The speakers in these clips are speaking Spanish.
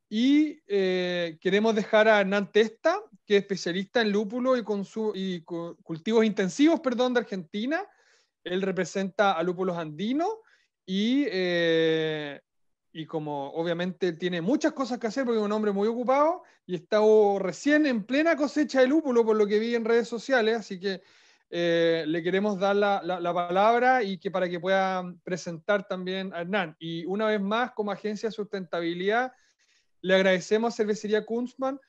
Y queremos dejar a Hernán Testa, que es especialista en lúpulo y cultivos intensivos, perdón, de Argentina. Él representa a Lúpulos Andinos y como obviamente tiene muchas cosas que hacer porque es un hombre muy ocupado y está recién en plena cosecha de lúpulo por lo que vi en redes sociales, así que le queremos dar la palabra y que para que pueda presentar también a Hernán. Y una vez más, como agencia de sustentabilidad, le agradecemos a Cervecería Kunzmann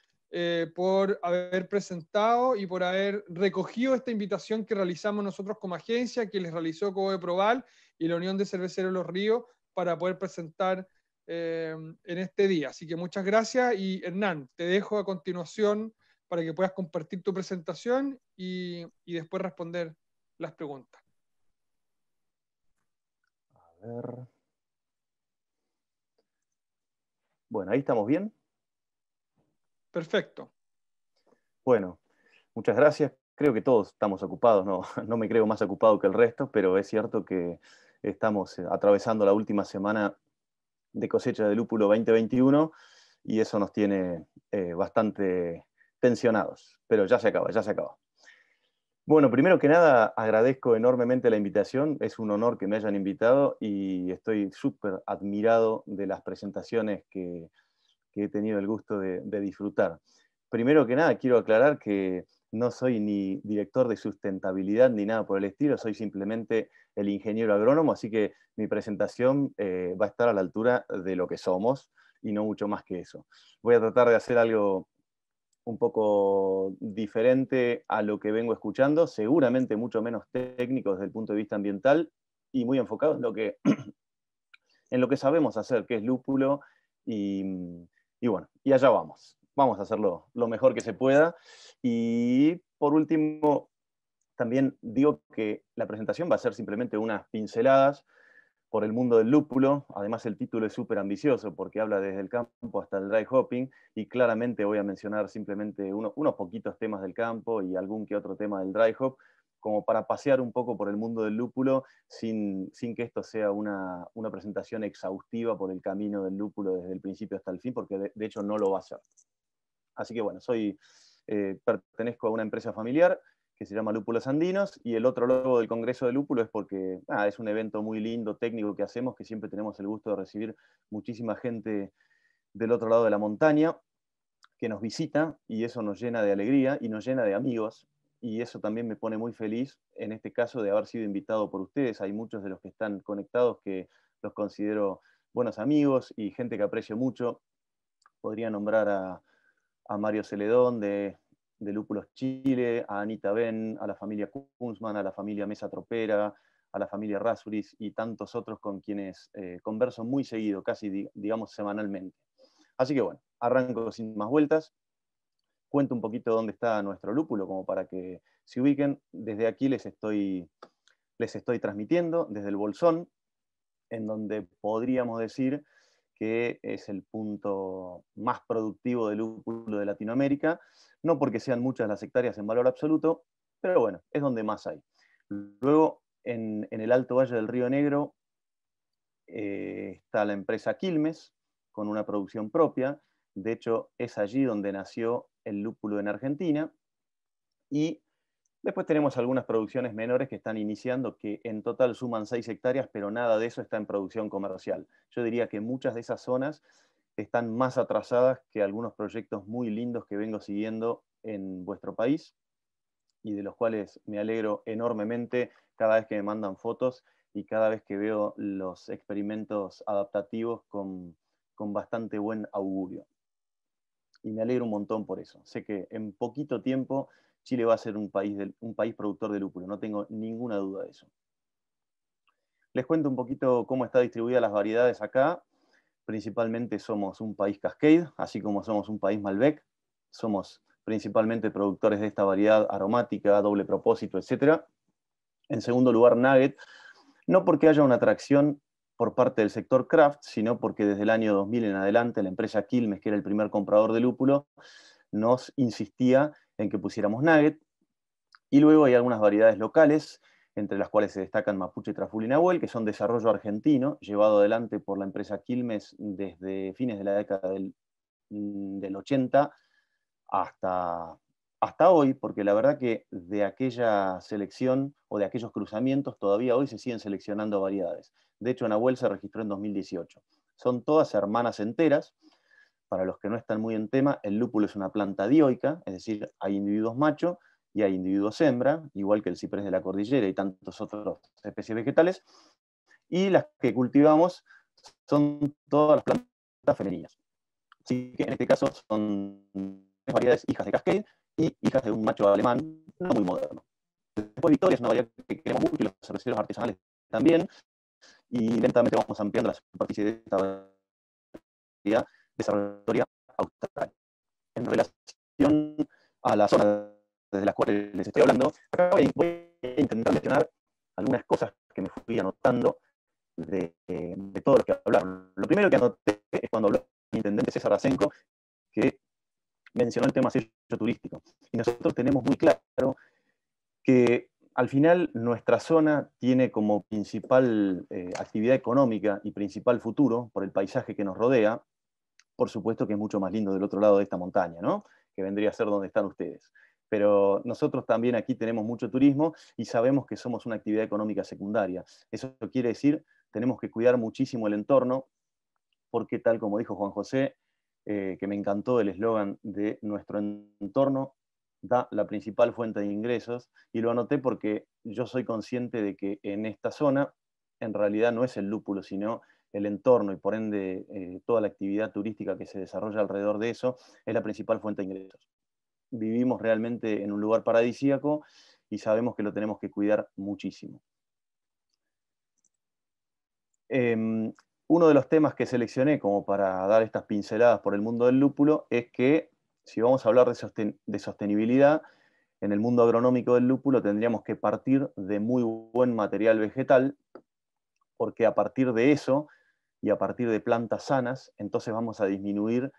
por haber presentado y por haber recogido esta invitación que realizamos nosotros como agencia, que les realizó Cobe Proval y la Unión de Cerveceros Los Ríos para poder presentar en este día. Así que muchas gracias y Hernán, te dejo a continuación para que puedas compartir tu presentación y después responder las preguntas. A ver. Bueno, ahí estamos bien. Perfecto. Bueno, muchas gracias. Creo que todos estamos ocupados, no, no me creo más ocupado que el resto, pero es cierto que estamos atravesando la última semana de cosecha de lúpulo 2021 y eso nos tiene bastante tensionados, pero ya se acaba, ya se acaba. Bueno, primero que nada, agradezco enormemente la invitación, es un honor que me hayan invitado y estoy súper admirado de las presentaciones que he tenido el gusto de disfrutar. Primero que nada, quiero aclarar que no soy ni director de sustentabilidad ni nada por el estilo, soy simplemente el ingeniero agrónomo, así que mi presentación va a estar a la altura de lo que somos y no mucho más que eso. Voy a tratar de hacer algo un poco diferente a lo que vengo escuchando, seguramente mucho menos técnico desde el punto de vista ambiental y muy enfocado en lo que sabemos hacer, que es lúpulo, y bueno, y allá vamos. Vamos a hacerlo lo mejor que se pueda. Y por último, también digo que la presentación va a ser simplemente unas pinceladas por el mundo del lúpulo. Además, el título es súper ambicioso porque habla desde el campo hasta el dry hopping y claramente voy a mencionar simplemente unos poquitos temas del campo y algún que otro tema del dry hop, como para pasear un poco por el mundo del lúpulo sin que esto sea una presentación exhaustiva por el camino del lúpulo desde el principio hasta el fin, porque de hecho no lo va a ser. Así que bueno, pertenezco a una empresa familiar que se llama Lúpulos Andinos, y el otro logo del Congreso de Lúpulo es porque es un evento muy lindo, técnico que hacemos, que siempre tenemos el gusto de recibir muchísima gente del otro lado de la montaña que nos visita, y eso nos llena de alegría y nos llena de amigos, y eso también me pone muy feliz, en este caso, de haber sido invitado por ustedes. Hay muchos de los que están conectados que los considero buenos amigos y gente que aprecio mucho. Podría nombrar a Mario Celedón de Lúpulos Chile, a Anita Ben, a la familia Kunzmann, a la familia Mesa Tropera, a la familia Rasuris y tantos otros con quienes converso muy seguido, casi digamos semanalmente. Así que bueno, arranco sin más vueltas, cuento un poquito dónde está nuestro lúpulo, como para que se ubiquen. Desde aquí les estoy transmitiendo, desde el Bolsón, en donde podríamos decir que es el punto más productivo de lúpulo de Latinoamérica, no porque sean muchas las hectáreas en valor absoluto, pero bueno, es donde más hay. Luego, en el Alto Valle del Río Negro, está la empresa Quilmes, con una producción propia. De hecho, es allí donde nació el lúpulo en Argentina. Y después tenemos algunas producciones menores que están iniciando, que en total suman 6 hectáreas, pero nada de eso está en producción comercial. Yo diría que muchas de esas zonas están más atrasadas que algunos proyectos muy lindos que vengo siguiendo en vuestro país y de los cuales me alegro enormemente cada vez que me mandan fotos y cada vez que veo los experimentos adaptativos con bastante buen augurio. Y me alegro un montón por eso. Sé que en poquito tiempo Chile va a ser un país productor de lúpulo, no tengo ninguna duda de eso. Les cuento un poquito cómo están distribuidas las variedades acá. Principalmente somos un país Cascade, así como somos un país Malbec. Somos principalmente productores de esta variedad aromática, doble propósito, etc. En segundo lugar, Nugget, no porque haya una atracción por parte del sector craft, sino porque desde el año 2000 en adelante la empresa Quilmes, que era el primer comprador de lúpulo, nos insistía en que pusiéramos Nugget. Y luego hay algunas variedades locales, entre las cuales se destacan Mapuche, Traful y Nahuel, que son desarrollo argentino, llevado adelante por la empresa Quilmes desde fines de la década del del 80 hasta hoy, porque la verdad que de aquella selección o de aquellos cruzamientos todavía hoy se siguen seleccionando variedades. De hecho, Nahuel se registró en 2018. Son todas hermanas enteras. Para los que no están muy en tema, el lúpulo es una planta dioica, es decir, hay individuos macho y hay individuos hembra, igual que el ciprés de la cordillera y tantos otros especies vegetales, y las que cultivamos son todas las plantas femeninas. Así que en este caso son variedades hijas de Cascade y hijas de un macho alemán no muy moderno. Después Victoria es una variedad que queremos mucho y los cerveceros artesanales también, y lentamente vamos ampliando la superficie de esta variedad desarrolladoria austral. En relación a la zona desde las cuales les estoy hablando, acá voy a intentar mencionar algunas cosas que me fui anotando de todo lo que hablaron. Lo primero que anoté es cuando habló el intendente César Asenco, que mencionó el tema sello turístico. Y nosotros tenemos muy claro que al final nuestra zona tiene como principal actividad económica y principal futuro, por el paisaje que nos rodea, por supuesto que es mucho más lindo del otro lado de esta montaña, ¿no? Que vendría a ser donde están ustedes. Pero nosotros también aquí tenemos mucho turismo y sabemos que somos una actividad económica secundaria. Eso quiere decir, tenemos que cuidar muchísimo el entorno, porque tal como dijo Juan José, que me encantó el eslogan de nuestro entorno, da la principal fuente de ingresos, y lo anoté porque yo soy consciente de que en esta zona en realidad no es el lúpulo, sino el entorno y por ende toda la actividad turística que se desarrolla alrededor de eso es la principal fuente de ingresos. Vivimos realmente en un lugar paradisíaco y sabemos que lo tenemos que cuidar muchísimo. Uno de los temas que seleccioné como para dar estas pinceladas por el mundo del lúpulo es que si vamos a hablar de sostenibilidad, en el mundo agronómico del lúpulo tendríamos que partir de muy buen material vegetal, porque a partir de eso y a partir de plantas sanas, entonces vamos a disminuir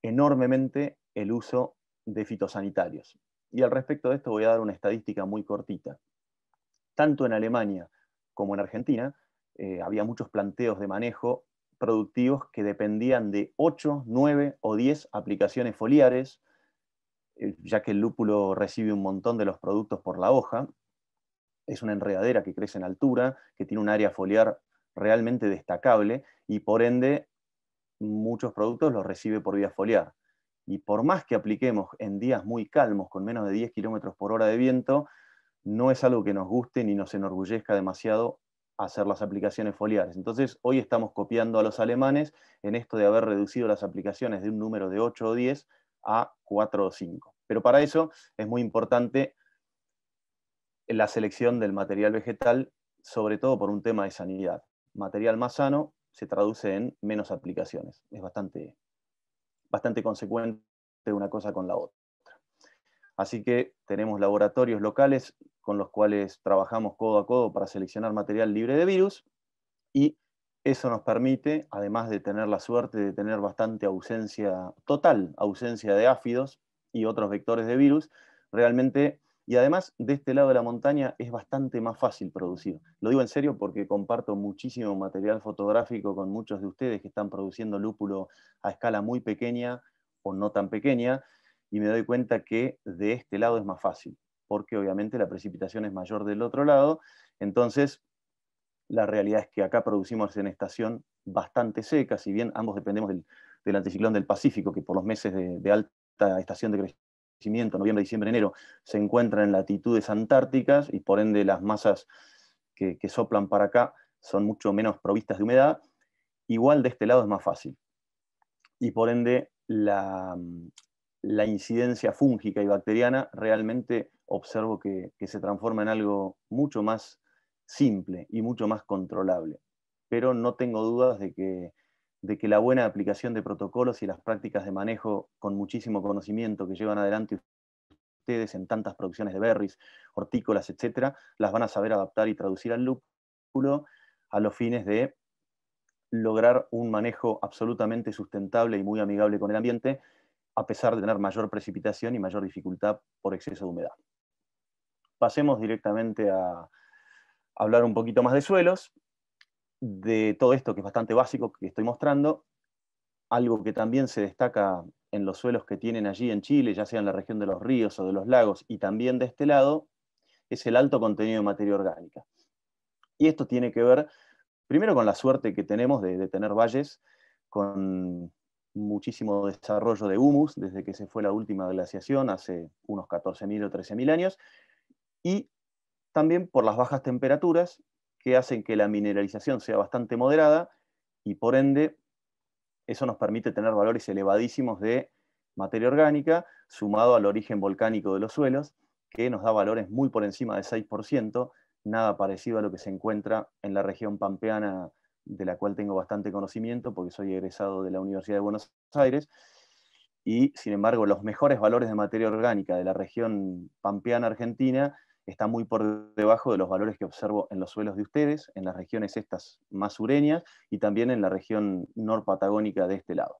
enormemente el uso de fitosanitarios. Y al respecto de esto voy a dar una estadística muy cortita. Tanto en Alemania como en Argentina, había muchos planteos de manejo productivos que dependían de 8, 9 o 10 aplicaciones foliares, ya que el lúpulo recibe un montón de los productos por la hoja. Es una enredadera que crece en altura, que tiene un área foliar realmente destacable y por ende muchos productos los recibe por vía foliar. Y por más que apliquemos en días muy calmos, con menos de 10 km/h de viento, no es algo que nos guste ni nos enorgullezca demasiado hacer las aplicaciones foliares. Entonces, hoy estamos copiando a los alemanes en esto de haber reducido las aplicaciones de un número de 8 o 10 a 4 o 5. Pero para eso es muy importante la selección del material vegetal, sobre todo por un tema de sanidad. Material más sano se traduce en menos aplicaciones. Es bastante consecuente una cosa con la otra. Así que tenemos laboratorios locales con los cuales trabajamos codo a codo para seleccionar material libre de virus, y eso nos permite, además de tener la suerte de tener bastante total ausencia de áfidos y otros vectores de virus, realmente, y además de este lado de la montaña es bastante más fácil producir. Lo digo en serio porque comparto muchísimo material fotográfico con muchos de ustedes que están produciendo lúpulo a escala muy pequeña o no tan pequeña, y me doy cuenta que de este lado es más fácil, porque obviamente la precipitación es mayor del otro lado. Entonces la realidad es que acá producimos en estación bastante seca, si bien ambos dependemos del anticiclón del Pacífico, que por los meses de alta estación de crecimiento, noviembre, diciembre, enero, se encuentra en latitudes antárticas y por ende las masas que soplan para acá son mucho menos provistas de humedad. Igual de este lado es más fácil. Y por ende la incidencia fúngica y bacteriana realmente observo que se transforma en algo mucho más simple y mucho más controlable. Pero no tengo dudas de que la buena aplicación de protocolos y las prácticas de manejo con muchísimo conocimiento que llevan adelante ustedes en tantas producciones de berries, hortícolas, etcétera, las van a saber adaptar y traducir al lúpulo a los fines de lograr un manejo absolutamente sustentable y muy amigable con el ambiente, a pesar de tener mayor precipitación y mayor dificultad por exceso de humedad. Pasemos directamente a hablar un poquito más de suelos, de todo esto que es bastante básico que estoy mostrando. algo que también se destaca en los suelos que tienen allí en Chile, ya sea en la región de los ríos o de los lagos, y también de este lado, es el alto contenido de materia orgánica. Y esto tiene que ver, primero, con la suerte que tenemos de tener valles con muchísimo desarrollo de humus, desde que se fue la última glaciación, hace unos 14.000 o 13.000 años, y también por las bajas temperaturas, que hacen que la mineralización sea bastante moderada, y por ende eso nos permite tener valores elevadísimos de materia orgánica, sumado al origen volcánico de los suelos, que nos da valores muy por encima del 6%, nada parecido a lo que se encuentra en la región pampeana, de la cual tengo bastante conocimiento, porque soy egresado de la Universidad de Buenos Aires, y sin embargo los mejores valores de materia orgánica de la región pampeana argentina están muy por debajo de los valores que observo en los suelos de ustedes, en las regiones estas más sureñas, y también en la región norpatagónica de este lado.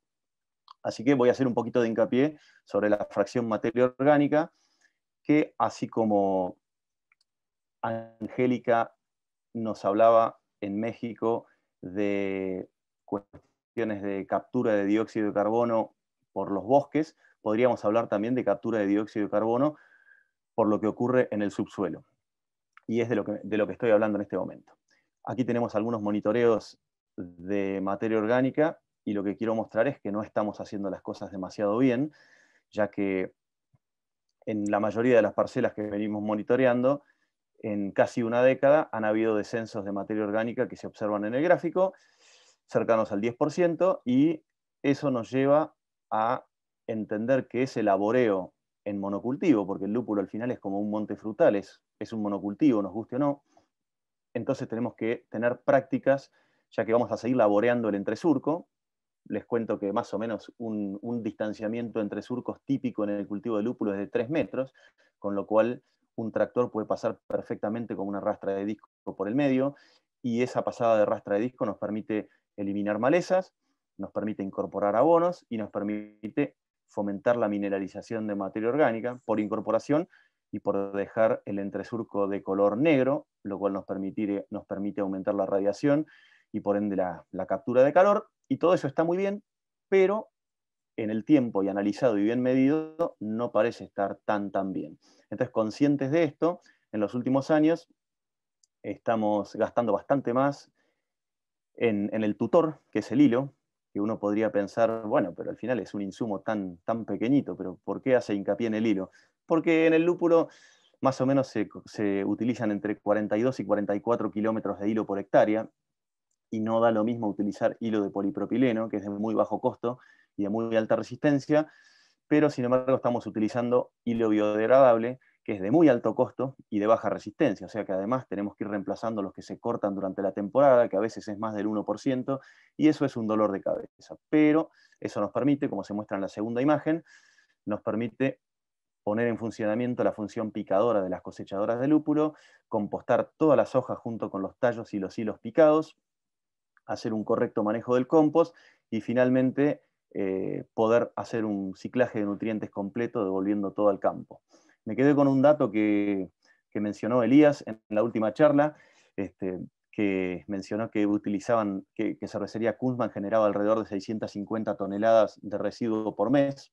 Así que voy a hacer un poquito de hincapié sobre la fracción materia orgánica, que así como Angélica nos hablaba en México de cuestiones de captura de dióxido de carbono por los bosques, podríamos hablar también de captura de dióxido de carbono por lo que ocurre en el subsuelo. Y es de lo que estoy hablando en este momento. Aquí tenemos algunos monitoreos de materia orgánica, y lo que quiero mostrar es que no estamos haciendo las cosas demasiado bien, ya que en la mayoría de las parcelas que venimos monitoreando, en casi una década han habido descensos de materia orgánica que se observan en el gráfico, cercanos al 10%, y eso nos lleva a entender que ese laboreo en monocultivo, porque el lúpulo al final es como un monte frutal, es un monocultivo, nos guste o no, entonces tenemos que tener prácticas, ya que vamos a seguir laboreando el entresurco. Les cuento que más o menos un distanciamiento entre surcos típico en el cultivo de lúpulo es de 3 metros, con lo cual un tractor puede pasar perfectamente con una rastra de disco por el medio, y esa pasada de rastra de disco nos permite eliminar malezas, nos permite incorporar abonos y nos permite fomentar la mineralización de materia orgánica por incorporación y por dejar el entresurco de color negro, lo cual nos permite aumentar la radiación y por ende la captura de calor, y todo eso está muy bien, pero en el tiempo y analizado y bien medido no parece estar tan bien. Entonces, conscientes de esto, en los últimos años estamos gastando bastante más en el tutor, que es el hilo, que uno podría pensar, bueno, pero al final es un insumo tan pequeñito, pero ¿por qué hace hincapié en el hilo? Porque en el lúpulo más o menos se utilizan entre 42 y 44 kilómetros de hilo por hectárea, y no da lo mismo utilizar hilo de polipropileno, que es de muy bajo costo y de muy alta resistencia, pero sin embargo estamos utilizando hilo biodegradable, que es de muy alto costo y de baja resistencia, o sea que además tenemos que ir reemplazando los que se cortan durante la temporada, que a veces es más del 1%, y eso es un dolor de cabeza. Pero eso nos permite, como se muestra en la segunda imagen, nos permite poner en funcionamiento la función picadora de las cosechadoras de lúpulo, compostar todas las hojas junto con los tallos y los hilos picados, hacer un correcto manejo del compost y finalmente poder hacer un ciclaje de nutrientes completo, devolviendo todo al campo. Me quedé con un dato que mencionó Elías en la última charla, que mencionó que que Cervecería Kunzman generaba alrededor de 650 toneladas de residuo por mes.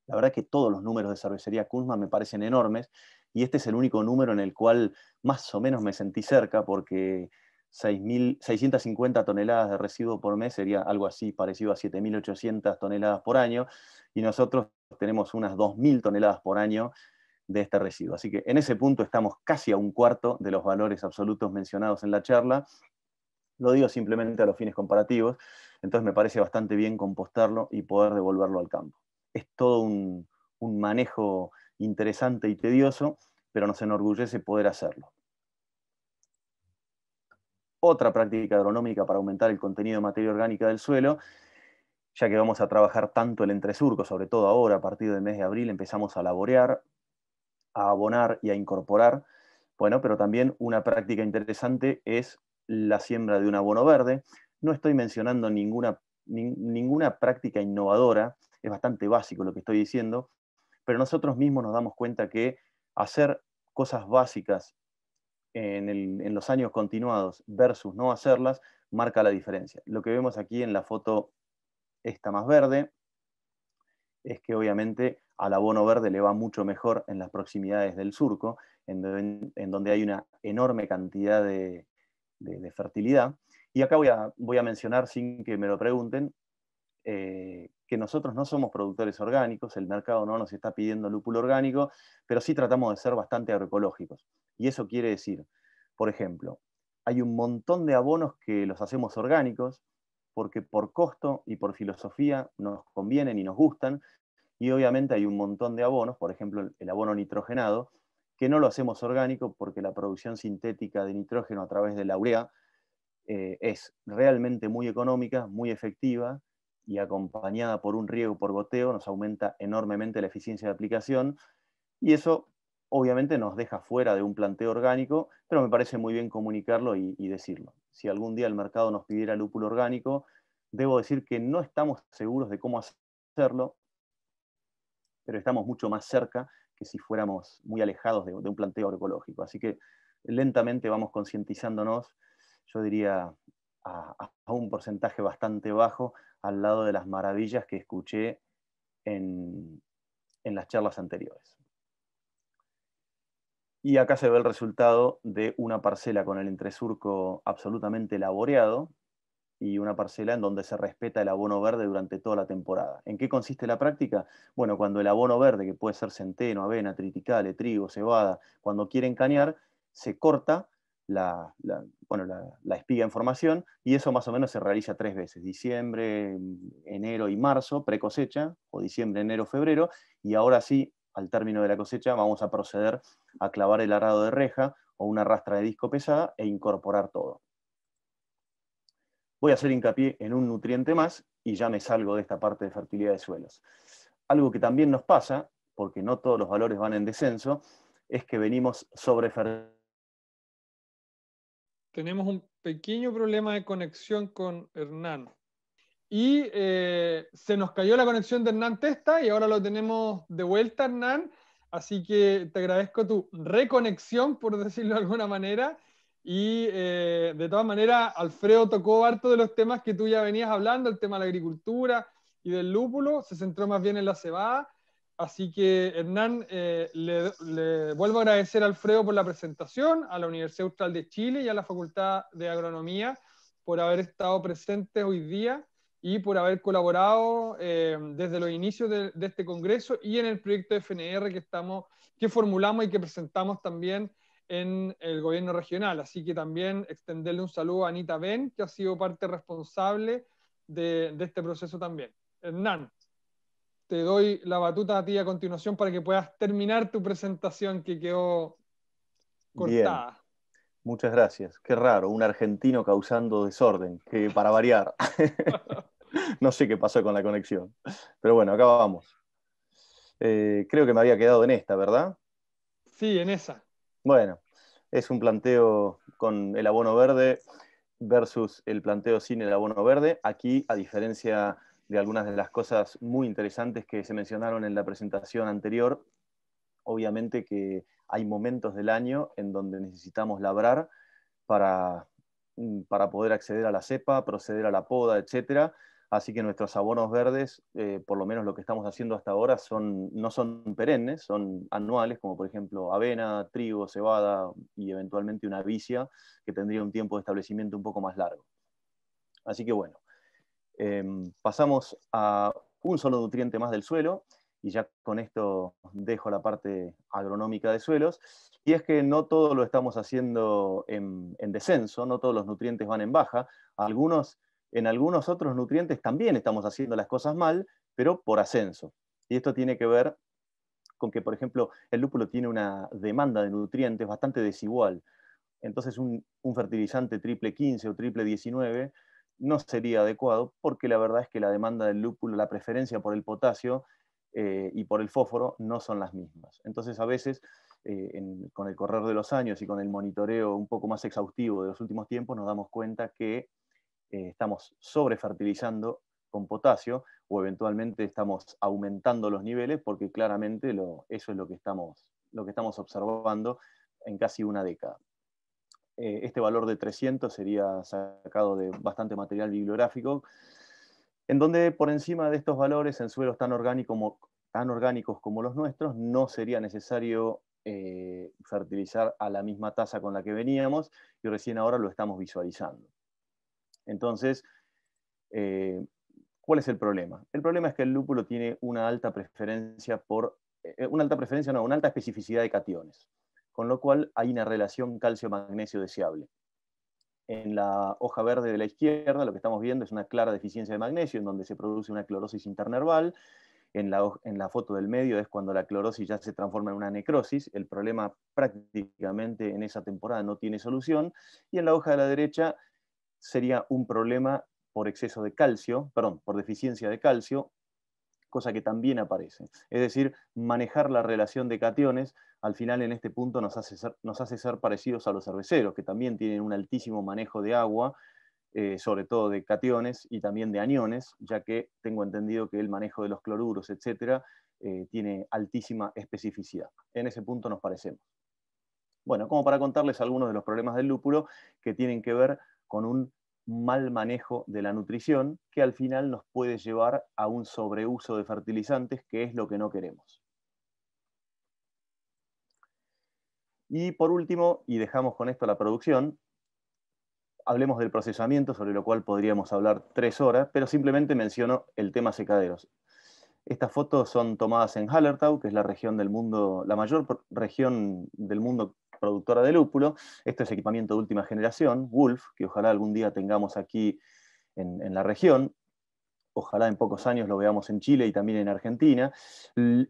La verdad que todos los números de Cervecería Kunzman me parecen enormes, y este es el único número en el cual más o menos me sentí cerca, porque 650 toneladas de residuo por mes sería algo así parecido a 7.800 toneladas por año, y nosotros tenemos unas 2.000 toneladas por año de este residuo. Así que en ese punto estamos casi a un cuarto de los valores absolutos mencionados en la charla. Lo digo simplemente a los fines comparativos, entonces me parece bastante bien compostarlo y poder devolverlo al campo. Es todo un manejo interesante y tedioso, pero nos enorgullece poder hacerlo. Otra práctica agronómica para aumentar el contenido de materia orgánica del suelo, ya que vamos a trabajar tanto el entresurco, sobre todo ahora, a partir del mes de abril, empezamos a laborear, a abonar y a incorporar. Bueno, pero también una práctica interesante es la siembra de un abono verde. No estoy mencionando ninguna práctica innovadora, es bastante básico lo que estoy diciendo, pero nosotros mismos nos damos cuenta que hacer cosas básicas en los años continuados versus no hacerlas marca la diferencia. Lo que vemos aquí en la foto esta más verde, es que obviamente al abono verde le va mucho mejor en las proximidades del surco, en donde hay una enorme cantidad de fertilidad. Y acá voy a mencionar, sin que me lo pregunten, que nosotros no somos productores orgánicos, el mercado no nos está pidiendo lúpulo orgánico, pero sí tratamos de ser bastante agroecológicos. Y eso quiere decir, por ejemplo, hay un montón de abonos que los hacemos orgánicos, porque por costo y por filosofía nos convienen y nos gustan, y obviamente hay un montón de abonos, por ejemplo el abono nitrogenado, que no lo hacemos orgánico porque la producción sintética de nitrógeno a través de la urea es realmente muy económica, muy efectiva, y acompañada por un riego por goteo nos aumenta enormemente la eficiencia de aplicación, y eso obviamente nos deja fuera de un planteo orgánico, pero me parece muy bien comunicarlo y decirlo. Si algún día el mercado nos pidiera lúpulo orgánico, debo decir que no estamos seguros de cómo hacerlo, pero estamos mucho más cerca que si fuéramos muy alejados de un planteo agroecológico. Así que lentamente vamos concientizándonos, yo diría, a un porcentaje bastante bajo, al lado de las maravillas que escuché en las charlas anteriores. Y acá se ve el resultado de una parcela con el entresurco absolutamente laboreado, y una parcela en donde se respeta el abono verde durante toda la temporada. ¿En qué consiste la práctica? Bueno, cuando el abono verde, que puede ser centeno, avena, triticale, trigo, cebada, cuando quieren cañar, se corta la espiga en formación, y eso más o menos se realiza 3 veces: diciembre, enero y marzo, pre-cosecha, o diciembre, enero, febrero, y ahora sí, al término de la cosecha, vamos a proceder a clavar el arado de reja o una rastra de disco pesada e incorporar todo. Voy a hacer hincapié en un nutriente más y ya me salgo de esta parte de fertilidad de suelos. Algo que también nos pasa, porque no todos los valores van en descenso, es que venimos sobrefertilizando. Tenemos un pequeño problema de conexión con Hernán. Y se nos cayó la conexión de Hernán Testa y ahora lo tenemos de vuelta, Hernán. Así que te agradezco tu reconexión, por decirlo de alguna manera. Y de todas maneras, Alfredo tocó harto de los temas que tú ya venías hablando, el tema de la agricultura y del lúpulo. Se centró más bien en la cebada. Así que, Hernán, le vuelvo a agradecer a Alfredo por la presentación, a la Universidad Austral de Chile y a la Facultad de Agronomía por haber estado presentes hoy día y por haber colaborado desde los inicios de este congreso y en el proyecto de FNR que formulamos y que presentamos también en el gobierno regional. Así que también extenderle un saludo a Anita Ben, que ha sido parte responsable de este proceso también. Hernán, te doy la batuta a ti a continuación para que puedas terminar tu presentación que quedó Bien, cortada. muchas gracias. Qué raro, un argentino causando desorden, que para variar. No sé qué pasó con la conexión. Pero bueno, acá vamos. Creo que me había quedado en esta, ¿verdad? Sí, en esa. Bueno, es un planteo con el abono verde versus el planteo sin el abono verde. Aquí, a diferencia de algunas de las cosas muy interesantes que se mencionaron en la presentación anterior, obviamente que hay momentos del año en donde necesitamos labrar para, para poder acceder a la cepa, proceder a la poda, etc. Así que nuestros abonos verdes, por lo menos lo que estamos haciendo hasta ahora, no son perennes, son anuales, como por ejemplo avena, trigo, cebada y eventualmente una vicia, que tendría un tiempo de establecimiento un poco más largo. Así que bueno, pasamos a un solo nutriente más del suelo, y ya con esto dejo la parte agronómica de suelos, y es que no todo lo estamos haciendo en descenso, no todos los nutrientes van en baja, en algunos otros nutrientes también estamos haciendo las cosas mal, pero por ascenso. Y esto tiene que ver con que, por ejemplo, el lúpulo tiene una demanda de nutrientes bastante desigual. Entonces un fertilizante triple 15 o triple 19 no sería adecuado, porque la verdad es que la demanda del lúpulo, la preferencia por el potasio y por el fósforo no son las mismas. Entonces a veces, con el correr de los años y con el monitoreo un poco más exhaustivo de los últimos tiempos, nos damos cuenta que estamos sobrefertilizando con potasio, o eventualmente estamos aumentando los niveles, porque claramente eso es lo que estamos observando en casi una década. Este valor de 300 sería sacado de bastante material bibliográfico, en donde por encima de estos valores en suelos tan orgánicos como los nuestros no sería necesario fertilizar a la misma tasa con la que veníamos, y recién ahora lo estamos visualizando. Entonces, ¿cuál es el problema? El problema es que el lúpulo tiene una alta especificidad de cationes, con lo cual hay una relación calcio-magnesio deseable. En la hoja verde de la izquierda lo que estamos viendo es una clara deficiencia de magnesio, en donde se produce una clorosis internerval. En la foto del medio es cuando la clorosis ya se transforma en una necrosis. El problema prácticamente en esa temporada no tiene solución. Y en la hoja de la derecha sería un problema por exceso de calcio, perdón, por deficiencia de calcio, cosa que también aparece. Es decir, manejar la relación de cationes, al final en este punto nos hace ser parecidos a los cerveceros, que también tienen un altísimo manejo de agua, sobre todo de cationes y también de aniones, ya que tengo entendido que el manejo de los cloruros, etcétera, tiene altísima especificidad. En ese punto nos parecemos. Bueno, como para contarles algunos de los problemas del lúpulo que tienen que ver con un mal manejo de la nutrición, que al final nos puede llevar a un sobreuso de fertilizantes, que es lo que no queremos. Y por último, y dejamos con esto la producción, hablemos del procesamiento, sobre lo cual podríamos hablar 3 horas, pero simplemente menciono el tema secaderos. Estas fotos son tomadas en Hallertau, que es la región del mundo, la mayor región del mundo productora de lúpulo. Esto es equipamiento de última generación, Wolf, que ojalá algún día tengamos aquí en la región. Ojalá en pocos años lo veamos en Chile y también en Argentina.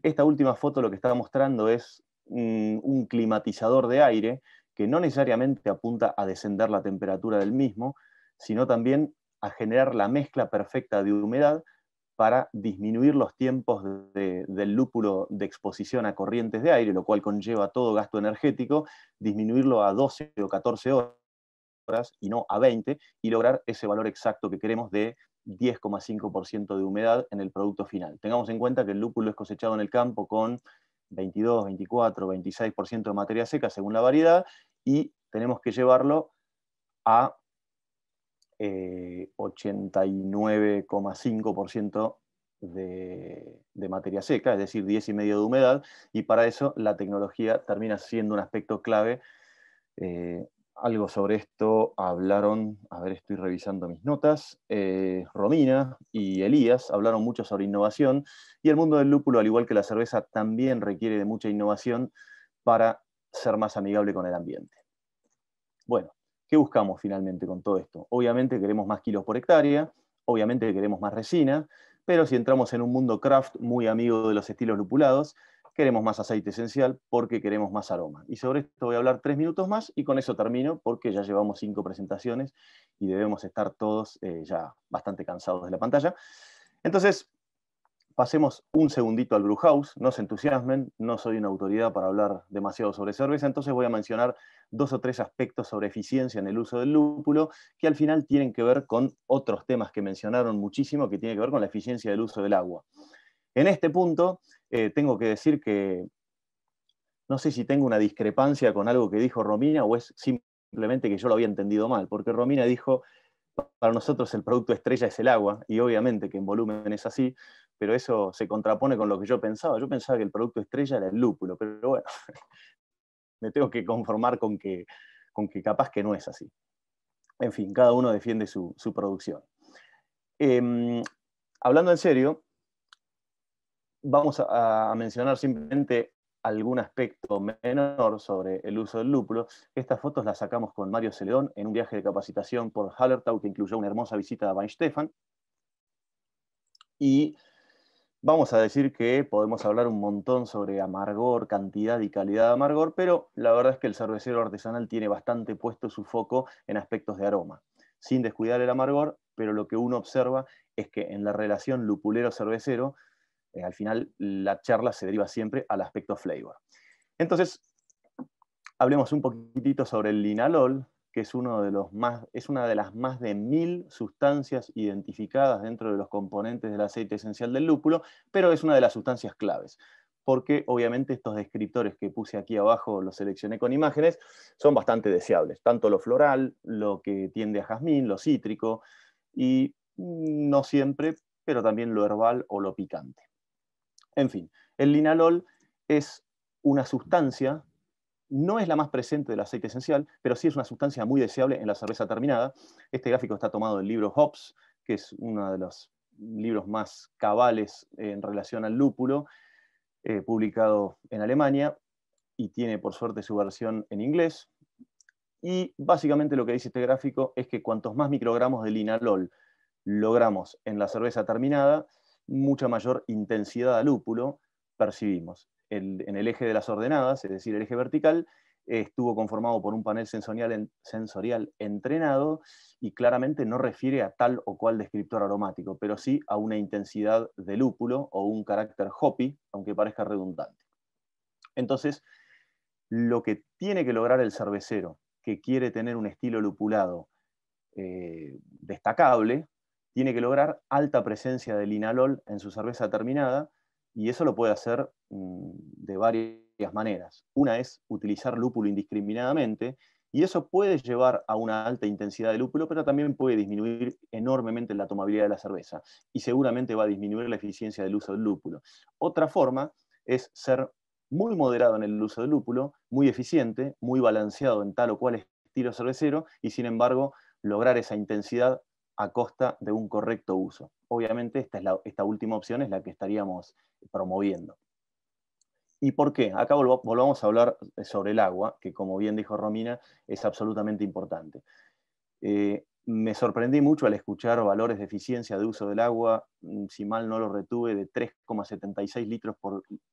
Esta última foto lo que está mostrando es un climatizador de aire que no necesariamente apunta a descender la temperatura del mismo, sino también a generar la mezcla perfecta de humedad para disminuir los tiempos del lúpulo de exposición a corrientes de aire, lo cual conlleva todo gasto energético, disminuirlo a 12 o 14 horas y no a 20, y lograr ese valor exacto que queremos de 10,5% de humedad en el producto final. Tengamos en cuenta que el lúpulo es cosechado en el campo con 22, 24, 26% de materia seca según la variedad, y tenemos que llevarlo a 89,5% de materia seca, es decir, 10,5% de humedad, y para eso la tecnología termina siendo un aspecto clave. Algo sobre esto hablaron, a ver, estoy revisando mis notas, Romina y Elías hablaron mucho sobre innovación, y el mundo del lúpulo, al igual que la cerveza, también requiere de mucha innovación para ser más amigable con el ambiente. Bueno, ¿qué buscamos finalmente con todo esto? Obviamente queremos más kilos por hectárea, obviamente queremos más resina, pero si entramos en un mundo craft muy amigo de los estilos lupulados, queremos más aceite esencial porque queremos más aroma. Y sobre esto voy a hablar 3 minutos más y con eso termino, porque ya llevamos 5 presentaciones y debemos estar todos ya bastante cansados de la pantalla. Entonces, pasemos un segundito al Brewhouse, no se entusiasmen, no soy una autoridad para hablar demasiado sobre cerveza, entonces voy a mencionar 2 o 3 aspectos sobre eficiencia en el uso del lúpulo, que al final tienen que ver con otros temas que mencionaron muchísimo, que tienen que ver con la eficiencia del uso del agua. En este punto, tengo que decir que no sé si tengo una discrepancia con algo que dijo Romina o es simplemente que yo lo había entendido mal, porque Romina dijo, para nosotros el producto estrella es el agua, y obviamente que en volumen es así, pero eso se contrapone con lo que yo pensaba. Yo pensaba que el producto estrella era el lúpulo, pero bueno, me tengo que conformar con que capaz que no es así. En fin, cada uno defiende su producción. Hablando en serio, vamos a mencionar simplemente algún aspecto menor sobre el uso del lúpulo. Estas fotos las sacamos con Mario Celedón en un viaje de capacitación por Hallertau que incluyó una hermosa visita a Weihenstephan. Y vamos a decir que podemos hablar un montón sobre amargor, cantidad y calidad de amargor, pero la verdad es que el cervecero artesanal tiene bastante puesto su foco en aspectos de aroma, sin descuidar el amargor, pero lo que uno observa es que en la relación lupulero-cervecero, al final la charla se deriva siempre al aspecto flavor. Entonces, hablemos un poquitito sobre el linalol, que es una de las más de 1000 sustancias identificadas dentro de los componentes del aceite esencial del lúpulo, pero es una de las sustancias claves, porque obviamente estos descriptores que puse aquí abajo, los seleccioné con imágenes, son bastante deseables, tanto lo floral, lo que tiende a jazmín, lo cítrico, y no siempre pero también lo herbal o lo picante. En fin, el linalol es una sustancia, no es la más presente del aceite esencial, pero sí es una sustancia muy deseable en la cerveza terminada. Este gráfico está tomado del libro Hops, que es uno de los libros más cabales en relación al lúpulo, publicado en Alemania, y tiene por suerte su versión en inglés. Y básicamente lo que dice este gráfico es que cuantos más microgramos de linalol logramos en la cerveza terminada, mucha mayor intensidad de lúpulo percibimos. En el eje de las ordenadas, es decir, el eje vertical, estuvo conformado por un panel sensorial entrenado y claramente no refiere a tal o cual descriptor aromático, pero sí a una intensidad de lúpulo o un carácter hoppy, aunque parezca redundante. Entonces, lo que tiene que lograr el cervecero que quiere tener un estilo lupulado destacable, tiene que lograr alta presencia de linalol en su cerveza terminada, y eso lo puede hacer de varias maneras. Una es utilizar lúpulo indiscriminadamente, y eso puede llevar a una alta intensidad de lúpulo, pero también puede disminuir enormemente la tomabilidad de la cerveza, y seguramente va a disminuir la eficiencia del uso del lúpulo. Otra forma es ser muy moderado en el uso del lúpulo, muy eficiente, muy balanceado en tal o cual estilo cervecero, y sin embargo lograr esa intensidad a costa de un correcto uso. Obviamente esta última opción es la que estaríamos promoviendo. ¿Y por qué? Acá volvamos a hablar sobre el agua, que como bien dijo Romina, es absolutamente importante. Me sorprendí mucho al escuchar valores de eficiencia de uso del agua, si mal no lo retuve, de 3,76 litros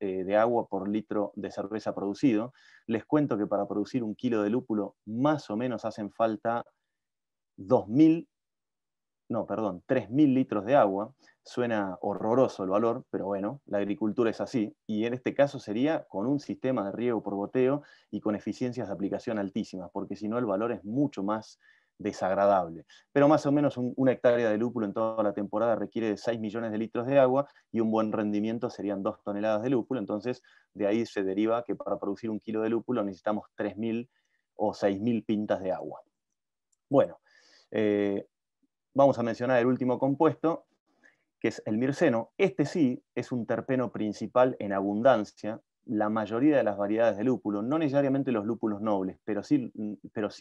de agua por litro de cerveza producido. Les cuento que para producir 1 kilo de lúpulo más o menos hacen falta 3.000 litros de agua. Suena horroroso el valor, pero bueno, la agricultura es así, y en este caso sería con un sistema de riego por goteo y con eficiencias de aplicación altísimas, porque si no el valor es mucho más desagradable. Pero más o menos una hectárea de lúpulo en toda la temporada requiere de 6 millones de litros de agua, y un buen rendimiento serían 2 toneladas de lúpulo. Entonces de ahí se deriva que para producir 1 kilo de lúpulo necesitamos 3.000 o 6.000 pintas de agua. Bueno, vamos a mencionar el último compuesto, que es el mirceno. Este sí es un terpeno principal en abundancia. La mayoría de las variedades de lúpulo, no necesariamente los lúpulos nobles, pero sí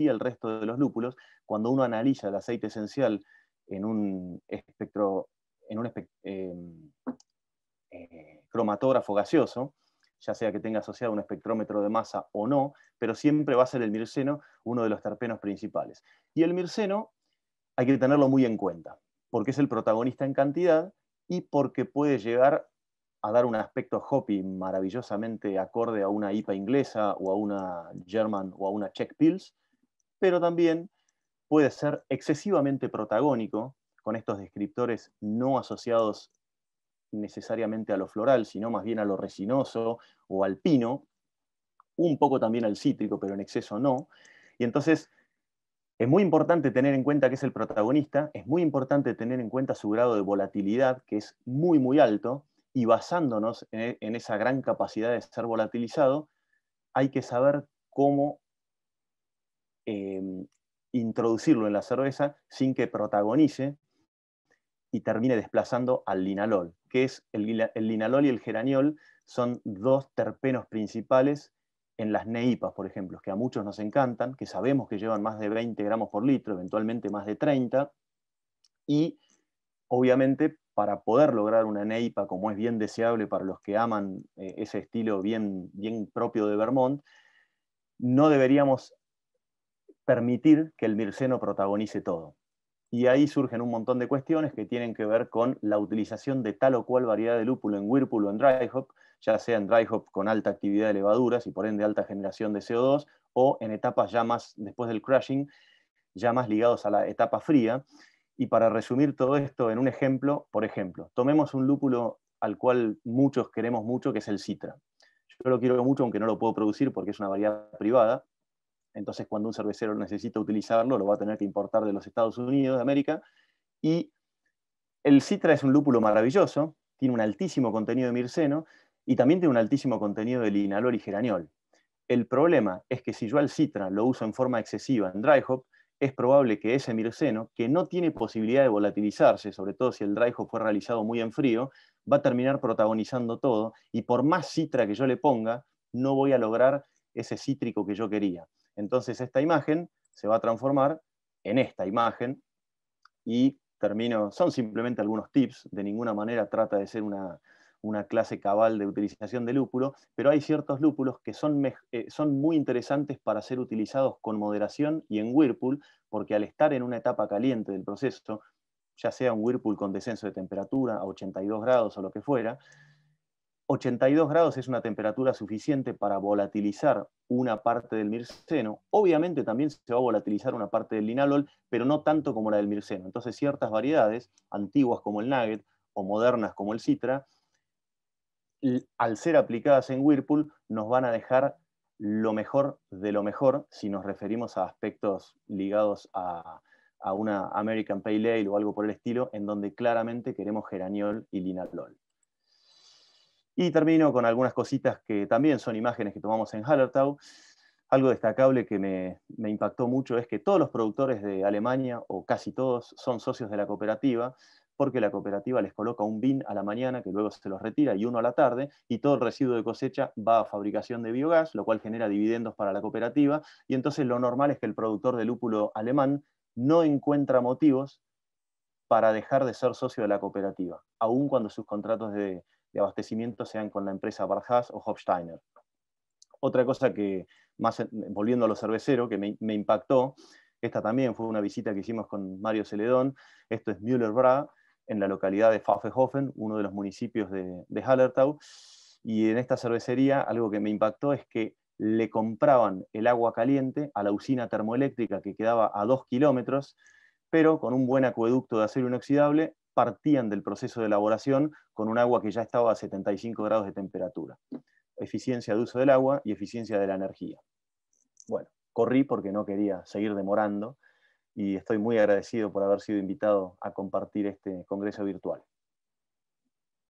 el resto de los lúpulos, cuando uno analiza el aceite esencial en un cromatógrafo gaseoso, ya sea que tenga asociado un espectrómetro de masa o no, pero siempre va a ser el mirceno uno de los terpenos principales. Y el mirceno hay que tenerlo muy en cuenta, porque es el protagonista en cantidad y porque puede llegar a dar un aspecto hoppy maravillosamente acorde a una IPA inglesa o a una German o a una Czech Pils, pero también puede ser excesivamente protagónico con estos descriptores no asociados necesariamente a lo floral, sino más bien a lo resinoso o al pino, un poco también al cítrico, pero en exceso no. Y entonces es muy importante tener en cuenta que es el protagonista, es muy importante tener en cuenta su grado de volatilidad, que es muy, muy alto, y basándonos en esa gran capacidad de ser volatilizado, hay que saber cómo introducirlo en la cerveza sin que protagonice y termine desplazando al linalol, que es el linalol y el geraniol son dos terpenos principales en las NEIPAs, por ejemplo, que a muchos nos encantan, que sabemos que llevan más de 20 gramos por litro, eventualmente más de 30, y obviamente para poder lograr una NEIPA, como es bien deseable para los que aman ese estilo bien, bien propio de Vermont, no deberíamos permitir que el mirceno protagonice todo. Y ahí surgen un montón de cuestiones que tienen que ver con la utilización de tal o cual variedad de lúpulo en whirlpool o en dry hop, ya sea en dry hop con alta actividad de levaduras y por ende alta generación de CO2, o en etapas ya más después del crushing, ya más ligados a la etapa fría. Y para resumir todo esto en un ejemplo, por ejemplo, tomemos un lúpulo al cual muchos queremos mucho, que es el Citra. Yo lo quiero mucho, aunque no lo puedo producir porque es una variedad privada. Entonces, cuando un cervecero necesita utilizarlo, lo va a tener que importar de los Estados Unidos de América. Y el Citra es un lúpulo maravilloso, tiene un altísimo contenido de mirceno y también tiene un altísimo contenido de linalol y geraniol. El problema es que si yo al Citra lo uso en forma excesiva en dry hop, es probable que ese mirceno, que no tiene posibilidad de volatilizarse, sobre todo si el dry hop fue realizado muy en frío, va a terminar protagonizando todo, y por más citra que yo le ponga, no voy a lograr ese cítrico que yo quería. Entonces esta imagen se va a transformar en esta imagen, y termino, son simplemente algunos tips, de ninguna manera trata de ser una clase cabal de utilización de lúpulo, pero hay ciertos lúpulos que son muy interesantes para ser utilizados con moderación y en whirlpool, porque al estar en una etapa caliente del proceso, ya sea un whirlpool con descenso de temperatura a 82 grados o lo que fuera, 82 grados es una temperatura suficiente para volatilizar una parte del mirceno. Obviamente también se va a volatilizar una parte del linalol, pero no tanto como la del mirceno. Entonces ciertas variedades, antiguas como el nugget o modernas como el citra, al ser aplicadas en whirlpool, nos van a dejar lo mejor de lo mejor si nos referimos a aspectos ligados a una American Pale Ale o algo por el estilo, en donde claramente queremos geraniol y linalol. Y termino con algunas cositas que también son imágenes que tomamos en Hallertau. Algo destacable que me impactó mucho es que todos los productores de Alemania, o casi todos, son socios de la cooperativa, porque la cooperativa les coloca un bin a la mañana, que luego se los retira, y uno a la tarde, y todo el residuo de cosecha va a fabricación de biogás, lo cual genera dividendos para la cooperativa, y entonces lo normal es que el productor de lúpulo alemán no encuentra motivos para dejar de ser socio de la cooperativa, aun cuando sus contratos de abastecimiento sean con la empresa Barjas o Hofsteiner. Otra cosa que, volviendo a lo cervecero, que me impactó, esta también fue una visita que hicimos con Mario Celedón, esto es Müller-Bra, en la localidad de Pfaffenhofen, uno de los municipios de Hallertau, y en esta cervecería algo que me impactó es que le compraban el agua caliente a la usina termoeléctrica que quedaba a 2 kilómetros, pero con un buen acueducto de acero inoxidable partían del proceso de elaboración con un agua que ya estaba a 75 grados de temperatura. Eficiencia de uso del agua y eficiencia de la energía. Bueno, corrí porque no quería seguir demorando y estoy muy agradecido por haber sido invitado a compartir este congreso virtual.